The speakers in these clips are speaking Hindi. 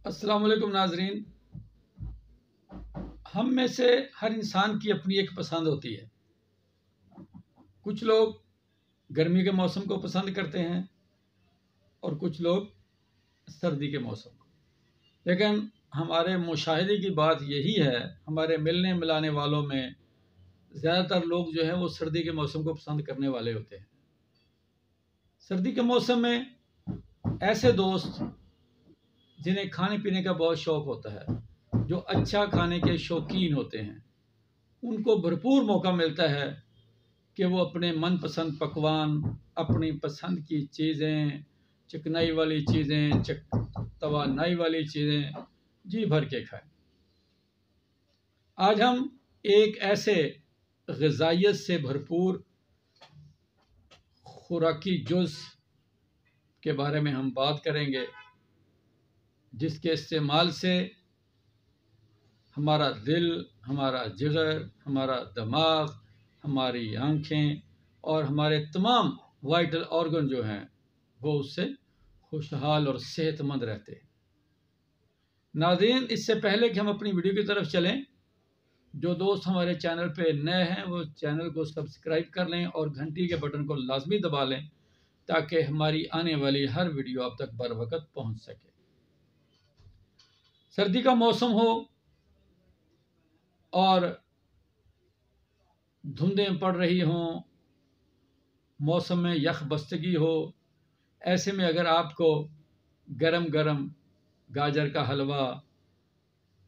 अस्सलाम वालेकुम नाजरीन। हम में से हर इंसान की अपनी एक पसंद होती है। कुछ लोग गर्मी के मौसम को पसंद करते हैं और कुछ लोग सर्दी के मौसम को। लेकिन हमारे मुशाहिदे की बात यही है, हमारे मिलने मिलाने वालों में ज़्यादातर लोग जो है वो सर्दी के मौसम को पसंद करने वाले होते हैं। सर्दी के मौसम में ऐसे दोस्त जिन्हें खाने पीने का बहुत शौक़ होता है, जो अच्छा खाने के शौकीन होते हैं, उनको भरपूर मौका मिलता है कि वो अपने मनपसंद पकवान, अपनी पसंद की चीज़ें, चिकनाई वाली चीज़ें, तवानाई वाली चीज़ें जी भर के खाएं। आज हम एक ऐसे ग़िज़ाइयत से भरपूर खुराकी जुज़ के बारे में हम बात करेंगे, जिसके इस्तेमाल से हमारा दिल, हमारा जिगर, हमारा दिमाग, हमारी आँखें और हमारे तमाम वाइटल ऑर्गन जो हैं वो उससे खुशहाल और सेहतमंद रहते हैं। नाज़रीन, इससे पहले कि हम अपनी वीडियो की तरफ चलें, जो दोस्त हमारे चैनल पे नए हैं वो चैनल को सब्सक्राइब कर लें और घंटी के बटन को लाजमी दबा लें ताकि हमारी आने वाली हर वीडियो आप तक बर वक्त पहुँच सके। सर्दी का मौसम हो और धुंदें पड़ रही हों, मौसम में यख बस्तगी हो, ऐसे में अगर आपको गरम गरम गाजर का हलवा,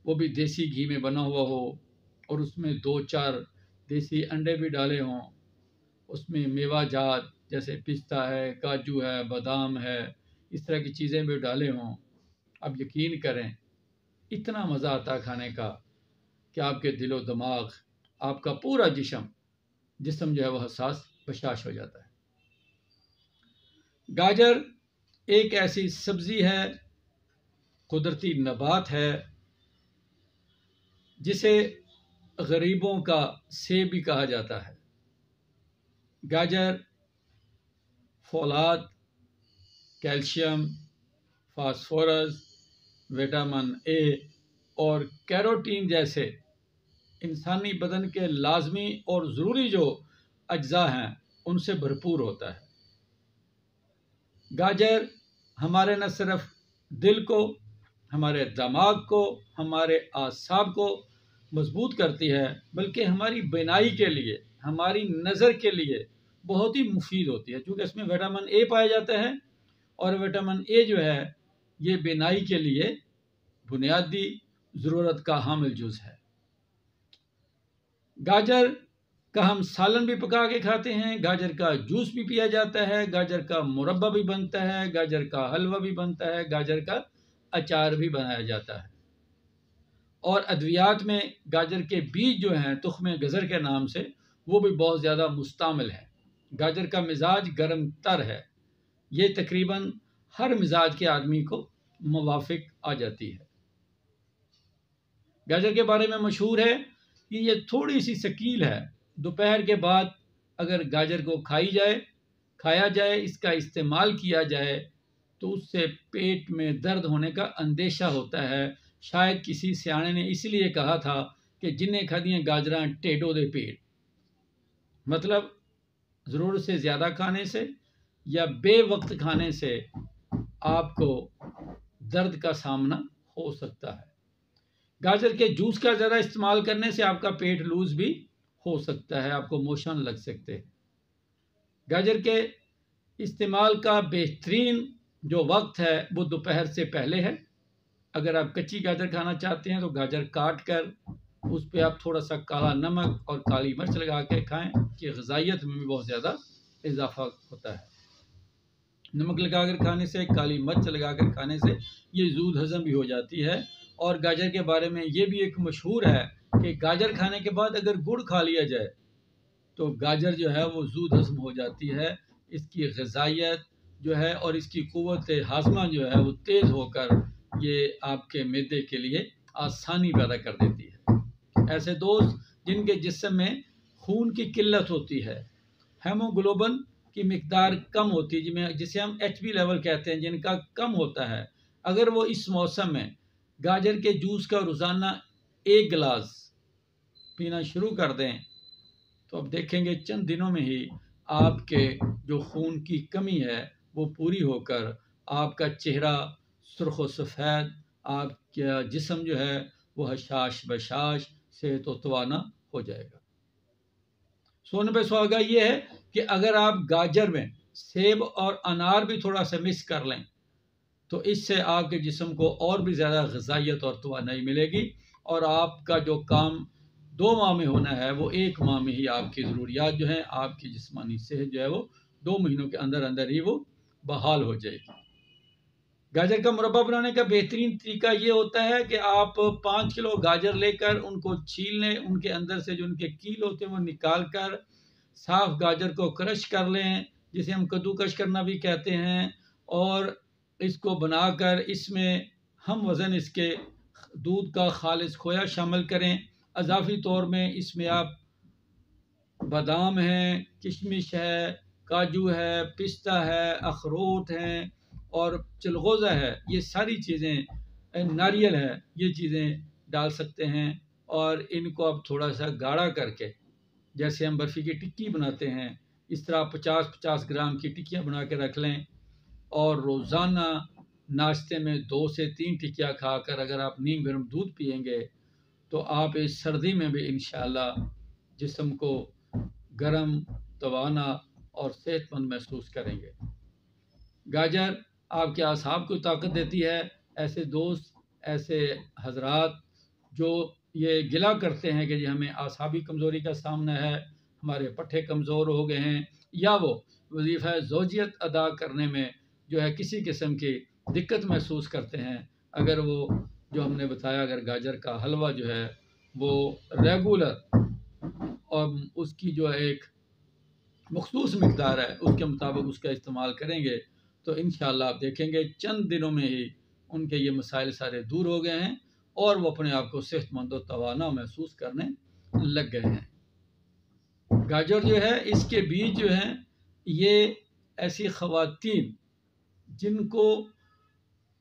वो भी देसी घी में बना हुआ हो और उसमें 2-4 देसी अंडे भी डाले हों, उसमें मेवा जात जैसे पिस्ता है, काजू है, बादाम है, इस तरह की चीज़ें भी डाले हों, आप यकीन करें इतना मज़ा आता है खाने का कि आपके दिलो दिमाग, आपका पूरा जिस्म जो है वो हसास बशाश हो जाता है। गाजर एक ऐसी सब्ज़ी है, कुदरती नबात है, जिसे गरीबों का सेब भी कहा जाता है। गाजर फौलाद, कैल्शियम, फास्फोरस, विटामिन ए और कैरोटीन जैसे इंसानी बदन के लाजमी और ज़रूरी जो अज्जा हैं उनसे भरपूर होता है। गाजर हमारे न सिर्फ दिल को, हमारे दिमाग को, हमारे आसाब को मजबूत करती है, बल्कि हमारी बिनाई के लिए, हमारी नज़र के लिए बहुत ही मुफीद होती है, क्योंकि इसमें विटामिन ए पाया जाता है और विटामिन ए जो है ये बिनाई के लिए बुनियादी ज़रूरत का हामिल जुज़ है। गाजर का हम सालन भी पका के खाते हैं, गाजर का जूस भी पिया जाता है, गाजर का मुरब्बा भी बनता है, गाजर का हलवा भी बनता है, गाजर का अचार भी बनाया जाता है। और अद्वियात में गाजर के बीज जो हैं तुख्म गज़र के नाम से, वो भी बहुत ज़्यादा मुस्तामिल हैं। गाजर का मिजाज गर्म तर है, ये तकरीबन हर मिजाज के आदमी को मुवाफिक आ जाती है। गाजर के बारे में मशहूर है कि ये थोड़ी सी शकील है, दोपहर के बाद अगर गाजर को खाया जाए, इसका इस्तेमाल किया जाए तो उससे पेट में दर्द होने का अंदेशा होता है। शायद किसी सियाने ने इसलिए कहा था कि जिन्हें खादियाँ गाजरां टेढ़ो दे पेट, मतलब ज़रूरत से ज़्यादा खाने से या बेवक्त खाने से आपको दर्द का सामना हो सकता है। गाजर के जूस का ज़्यादा इस्तेमाल करने से आपका पेट लूज़ भी हो सकता है, आपको मोशन लग सकते हैं। गाजर के इस्तेमाल का बेहतरीन जो वक्त है वो दोपहर से पहले है। अगर आप कच्ची गाजर खाना चाहते हैं तो गाजर काट कर उस पर आप थोड़ा सा काला नमक और काली मिर्च लगा के खाएँ कि ग़िज़ाइयत में भी बहुत ज़्यादा इजाफा होता है। नमक लगाकर खाने से, काली मिर्च लगाकर खाने से ये जूद हज़म भी हो जाती है। और गाजर के बारे में ये भी एक मशहूर है कि गाजर खाने के बाद अगर गुड़ खा लिया जाए तो गाजर जो है वो जूद हज़म हो जाती है। इसकी ग़िज़ाइयत जो है और इसकी क़ुव्वत हाज़मा जो है वो तेज़ होकर ये आपके मैदे के लिए आसानी पैदा कर देती है। ऐसे दोस्त जिनके जिस्म में खून की किल्लत होती है, हेमोग्लोबिन की मिकदार कम होती है, जिसे हम HB लेवल कहते हैं, जिनका कम होता है, अगर वो इस मौसम में गाजर के जूस का रोज़ाना 1 गिलास पीना शुरू कर दें तो अब देखेंगे चंद दिनों में ही आपके जो खून की कमी है वो पूरी होकर आपका चेहरा सुर्ख व सफ़ेद, आपका जिस्म जो है वो हशाश बशाश, सेहत व तवाना हो जाएगा। सोने पे सुहागा ये है कि अगर आप गाजर में सेब और अनार भी थोड़ा सा मिक्स कर लें तो इससे आपके जिस्म को और भी ज़्यादा ग़िज़ाइयत और तवानाई मिलेगी और आपका जो काम 2 माह में होना है वो 1 माह में ही आपकी ज़रूरियात जो हैं, आपकी जिस्मानी सेहत जो है वो 2 महीनों के अंदर अंदर ही वो बहाल हो जाएगी। गाजर का मुरब्बा बनाने का बेहतरीन तरीका ये होता है कि आप 5 किलो गाजर लेकर उनको छील लें, उनके अंदर से जो उनके कील होते हैं वो निकाल कर साफ़ गाजर को क्रश कर लें, जिसे हम कद्दूकश करना भी कहते हैं, और इसको बनाकर इसमें हम वज़न इसके दूध का खालिस खोया शामिल करें। अज़ाफ़ी तौर में इसमें आप बादाम हैं, किशमिश है, काजू है, पिस्ता है, अखरोट हैं और चिलगोज़ा है, ये सारी चीज़ें, नारियल है, ये चीज़ें डाल सकते हैं और इनको आप थोड़ा सा गाढ़ा करके, जैसे हम बर्फ़ी की टिक्की बनाते हैं इस तरह 50-50 ग्राम की टिक्कियाँ बना के रख लें और रोज़ाना नाश्ते में 2 से 3 टिक्कियाँ खाकर अगर आप नीम गर्म दूध पिएंगे तो आप इस सर्दी में भी इंशाअल्लाह जिस्म को गर्म, तवाना और सेहतमंद महसूस करेंगे। गाजर आपके आसाब को ताकत देती है। ऐसे दोस्त, ऐसे हजरात जो ये गिला करते हैं कि जी हमें आसाबी कमज़ोरी का सामना है, हमारे पट्टे कमज़ोर हो गए हैं, या वो वजीफ़ा ज़ौजियत अदा करने में जो है किसी किस्म की दिक्कत महसूस करते हैं, अगर वो जो हमने बताया अगर गाजर का हलवा जो है वो रेगुलर और उसकी जो एक मखसूस मिक़दार है उसके मुताबिक उसका इस्तेमाल करेंगे तो इंशाअल्लाह आप देखेंगे चंद दिनों में ही उनके ये मसाइल सारे दूर हो गए हैं और वो अपने आप को सेहतमंद और तवाना महसूस करने लग गए हैं। गाजर जो है इसके बीज जो हैं ये ऐसी ख़वातीन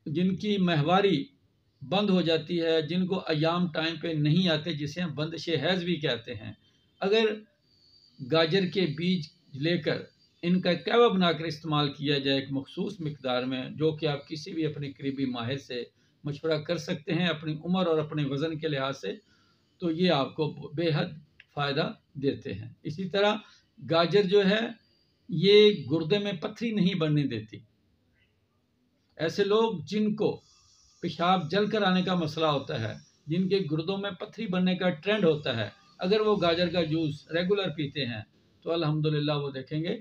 जिनकी माहवारी बंद हो जाती है, जिनको अयाम टाइम पे नहीं आते, जिसे हम बंदिश हैज़ भी कहते हैं, अगर गाजर के बीज लेकर इनका कहवा बनाकर इस्तेमाल किया जाए एक मखसूस मिक़दार में, जो कि आप किसी भी अपने करीबी माहिर से मशवरा कर सकते हैं अपनी उम्र और अपने वज़न के लिहाज से, तो ये आपको बेहद फ़ायदा देते हैं। इसी तरह गाजर जो है ये गुर्दे में पथरी नहीं बनने देती। ऐसे लोग जिनको पेशाब जल कर आने का मसला होता है, जिनके गुर्दों में पथरी बनने का ट्रेंड होता है, अगर वो गाजर का जूस रेगुलर पीते हैं तो अल्हम्दुलिल्लाह वो देखेंगे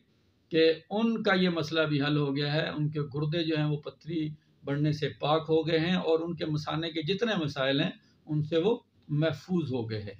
कि उनका ये मसला भी हल हो गया है, उनके गुर्दे जो हैं वो पथरी बढ़ने से पाक हो गए हैं और उनके मसाने के जितने मसाइल हैं उनसे वो महफूज हो गए हैं।